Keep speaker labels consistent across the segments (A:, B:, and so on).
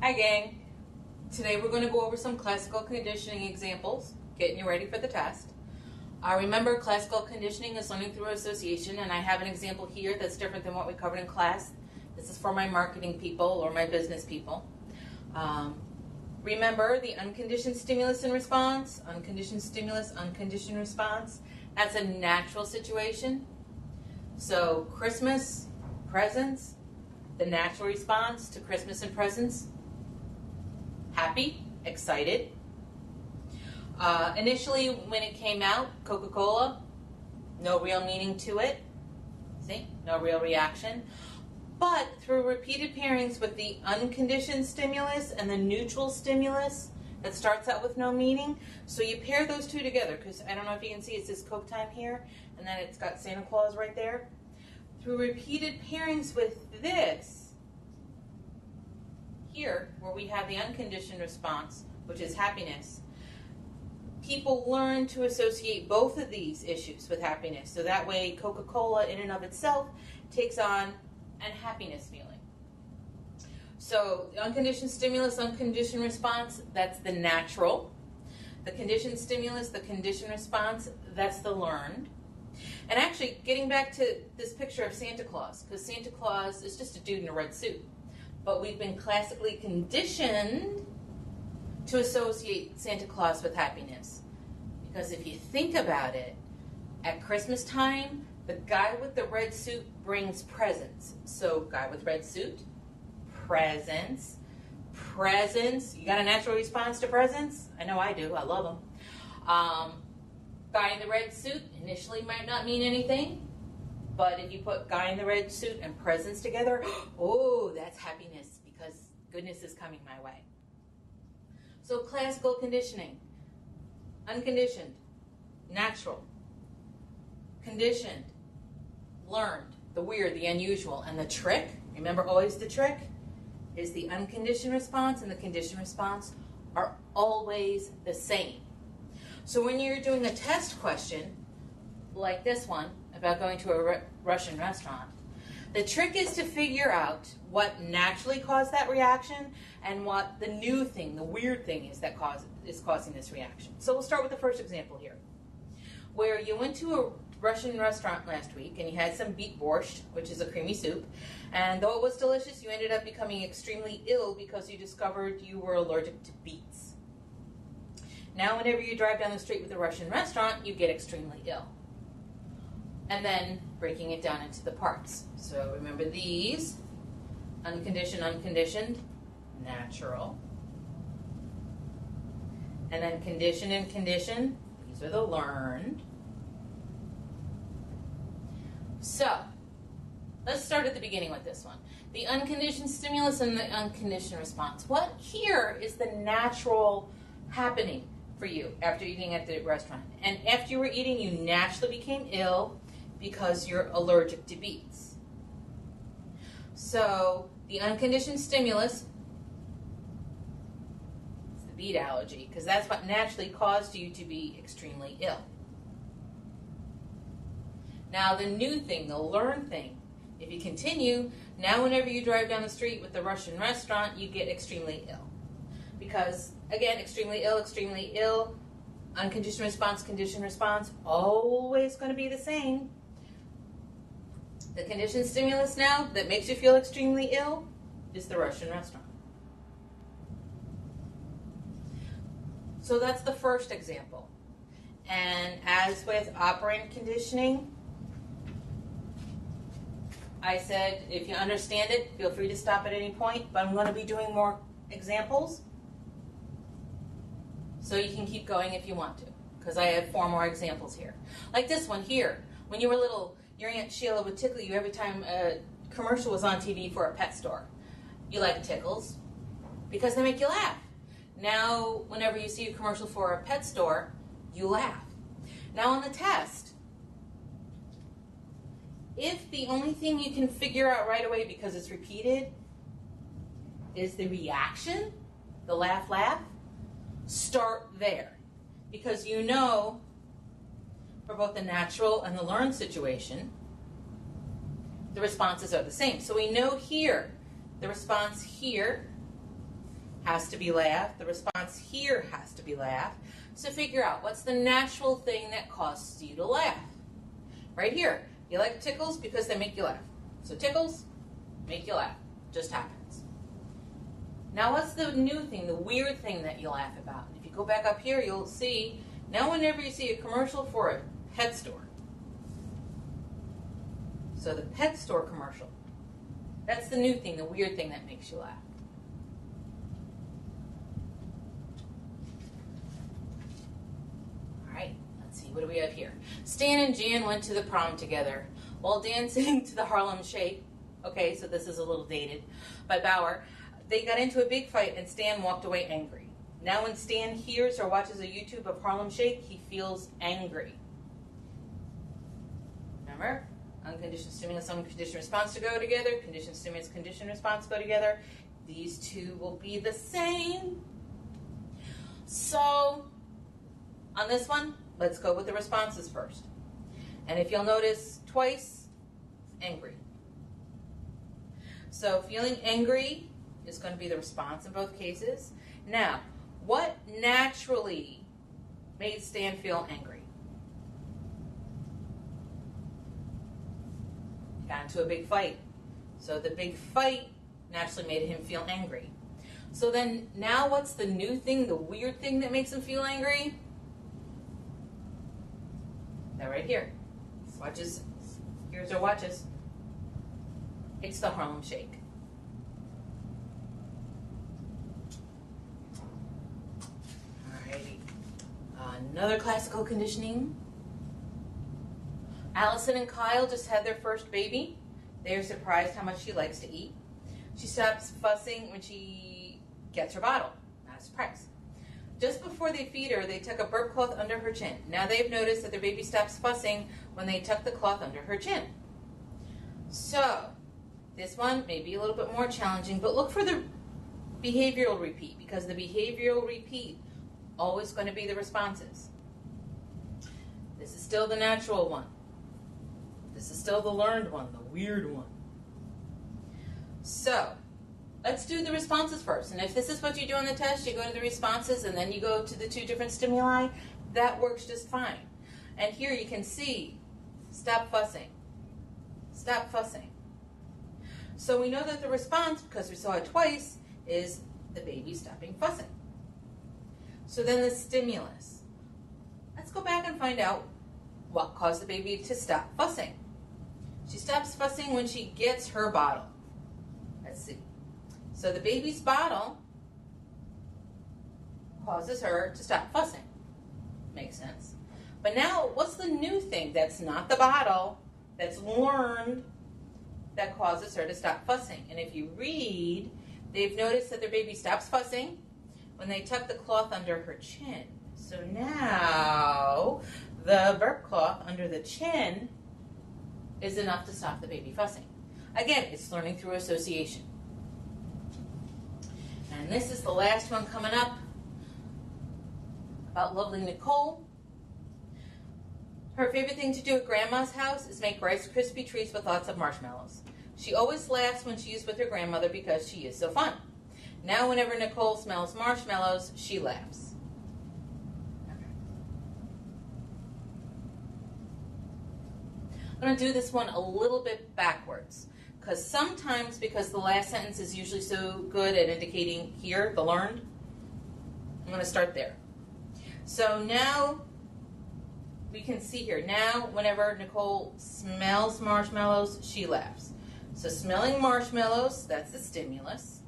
A: Hi gang! Today we're going to go over some classical conditioning examples, getting you ready for the test. Remember, classical conditioning is learning through association, and I have an example here that's different than what we covered in class. This is for my marketing people or my business people. Remember the unconditioned stimulus and response, unconditioned stimulus, unconditioned response. That's a natural situation. So Christmas, presents, the natural response to Christmas and presents. Happy, excited. Initially, when it came out, Coca-Cola, no real meaning to it. See, no real reaction. But through repeated pairings with the unconditioned stimulus and the neutral stimulus, that starts out with no meaning. So you pair those two together, because I don't know if you can see, it says Coke time here, and then it's got Santa Claus right there. Through repeated pairings with this, here, where we have the unconditioned response, which is happiness, people learn to associate both of these issues with happiness. So that way, Coca-Cola in and of itself takes on an happiness feeling. So the unconditioned stimulus, unconditioned response, that's the natural. The conditioned stimulus, the conditioned response, that's the learned. And actually, getting back to this picture of Santa Claus, because Santa Claus is just a dude in a red suit. But we've been classically conditioned to associate Santa Claus with happiness. Because if you think about it, at Christmas time, the guy with the red suit brings presents. So guy with red suit, presents, presents. You got a natural response to presents? I know I do. I love them. Guy in the red suit initially might not mean anything. But if you put guy in the red suit and presents together, oh, that's happiness because goodness is coming my way. So classical conditioning, unconditioned, natural, conditioned, learned, the weird, the unusual, and the trick, remember always the trick, is the unconditioned response and the conditioned response are always the same. So when you're doing a test question, like this one, about going to a Russian restaurant, the trick is to figure out what naturally caused that reaction and what the new thing, the weird thing is that is causing this reaction. So we'll start with the first example here, where you went to a Russian restaurant last week and you had some beet borscht, which is a creamy soup, and though it was delicious, you ended up becoming extremely ill because you discovered you were allergic to beets. Now whenever you drive down the street with a Russian restaurant, you get extremely ill. And then breaking it down into the parts. So remember these, unconditioned, unconditioned, natural. And then conditioned and conditioned, these are the learned. So, let's start at the beginning with this one. The unconditioned stimulus and the unconditioned response. What here is the natural happening for you after eating at the restaurant? And after you were eating, you naturally became ill because you're allergic to beets. So the unconditioned stimulus is the beet allergy, because that's what naturally caused you to be extremely ill. Now the new thing, the learned thing, if you continue, now whenever you drive down the street with the Russian restaurant, you get extremely ill. Because, again, extremely ill, unconditioned response, conditioned response, always going to be the same. The conditioned stimulus now that makes you feel extremely ill is the Russian restaurant. So that's the first example. And as with operant conditioning, I said if you understand it, feel free to stop at any point, but I'm going to be doing more examples so you can keep going if you want to, because I have 4 more examples here. Like this one here. When you were little, your Aunt Sheila would tickle you every time a commercial was on TV for a pet store. You like tickles because they make you laugh. Now, whenever you see a commercial for a pet store, you laugh. Now on the test, if the only thing you can figure out right away because it's repeated is the reaction, the laugh, laugh, start there. Because you know, for both the natural and the learned situation, the responses are the same. So we know here, the response here has to be laugh. The response here has to be laugh. So figure out what's the natural thing that causes you to laugh. Right here, you like tickles because they make you laugh. So tickles make you laugh. Just happens. Now what's the new thing, the weird thing that you laugh about? If you go back up here, you'll see, now whenever you see a commercial for a pet store, so the pet store commercial, that's the new thing, the weird thing that makes you laugh. All right, let's see, what do we have here? Stan and Jan went to the prom together. While dancing to the Harlem Shake, okay, so this is a little dated, by Bauer, they got into a big fight and Stan walked away angry. Now when Stan hears or watches a YouTube of Harlem Shake, he feels angry. Remember? Unconditioned stimulus, unconditioned response to go together. Conditioned stimulus, conditioned response go together. These two will be the same. So, on this one, let's go with the responses first. And if you'll notice, twice, angry. So, feeling angry is going to be the response in both cases. Now, what naturally made Stan feel angry? Got into a big fight. So the big fight naturally made him feel angry. So then now what's the new thing, the weird thing that makes him feel angry? That right here. Watches. Here's our watches. It's the Harlem Shake. Alrighty. Another classical conditioning. Allison and Kyle just had their first baby. They are surprised how much she likes to eat. She stops fussing when she gets her bottle. Not a surprise. Just before they feed her, they tuck a burp cloth under her chin. Now they've noticed that their baby stops fussing when they tuck the cloth under her chin. So, this one may be a little bit more challenging, but look for the behavioral repeat, because the behavioral repeat always going to be the responses. This is still the natural one. This is still the learned one, the weird one. So, let's do the responses first. And if this is what you do on the test, you go to the responses and then you go to the two different stimuli, that works just fine. And here you can see, stop fussing. Stop fussing. So we know that the response, because we saw it twice, is the baby stopping fussing. So then the stimulus. Let's go back and find out what caused the baby to stop fussing. She stops fussing when she gets her bottle. Let's see. So the baby's bottle causes her to stop fussing. Makes sense. But now, what's the new thing that's not the bottle, that's learned, that causes her to stop fussing? And if you read, they've noticed that their baby stops fussing when they tuck the cloth under her chin. So now, the burp cloth under the chin is enough to stop the baby fussing. Again, it's learning through association. And this is the last one coming up about lovely Nicole. Her favorite thing to do at Grandma's house is make Rice Krispie treats with lots of marshmallows. She always laughs when she is with her grandmother because she is so fun. Now whenever Nicole smells marshmallows, she laughs. I'm going to do this one a little bit backwards, because sometimes, because the last sentence is usually so good at indicating here, the learned, I'm going to start there. So now we can see here, now whenever Nicole smells marshmallows, she laughs. So smelling marshmallows, that's the stimulus.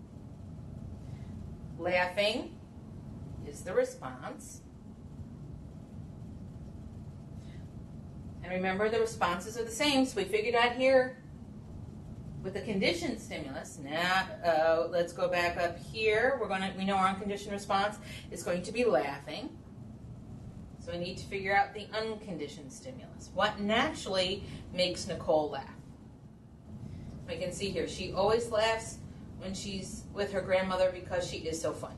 A: Laughing is the response. And remember, the responses are the same, so we figured out here with the conditioned stimulus. Now, let's go back up here. We know our unconditioned response is going to be laughing. So we need to figure out the unconditioned stimulus. What naturally makes Nicole laugh? We can see here, she always laughs when she's with her grandmother because she is so fun.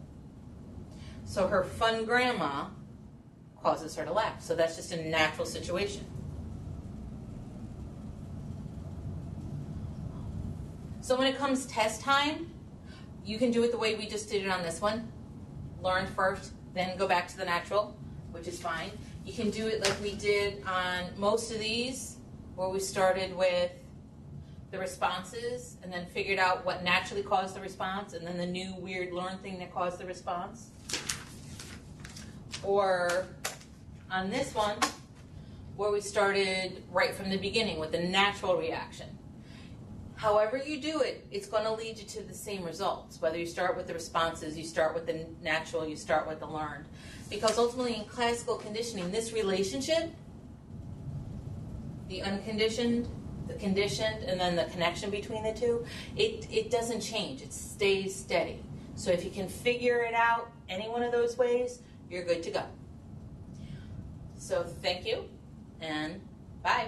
A: So her fun grandma causes her to laugh. So that's just a natural situation. So when it comes test time, You can do it the way we just did it on this one. Learn first, then go back to the natural, which is fine. You can do it like we did on most of these, where we started with the responses and then figured out what naturally caused the response and then the new weird learned thing that caused the response. Or on this one, where we started right from the beginning with the natural reaction. However you do it, it's going to lead you to the same results. Whether you start with the responses, you start with the natural, you start with the learned. Because ultimately in classical conditioning, this relationship, the unconditioned, the conditioned, and then the connection between the two, it doesn't change. It stays steady. So if you can figure it out any one of those ways, you're good to go. So thank you, and bye.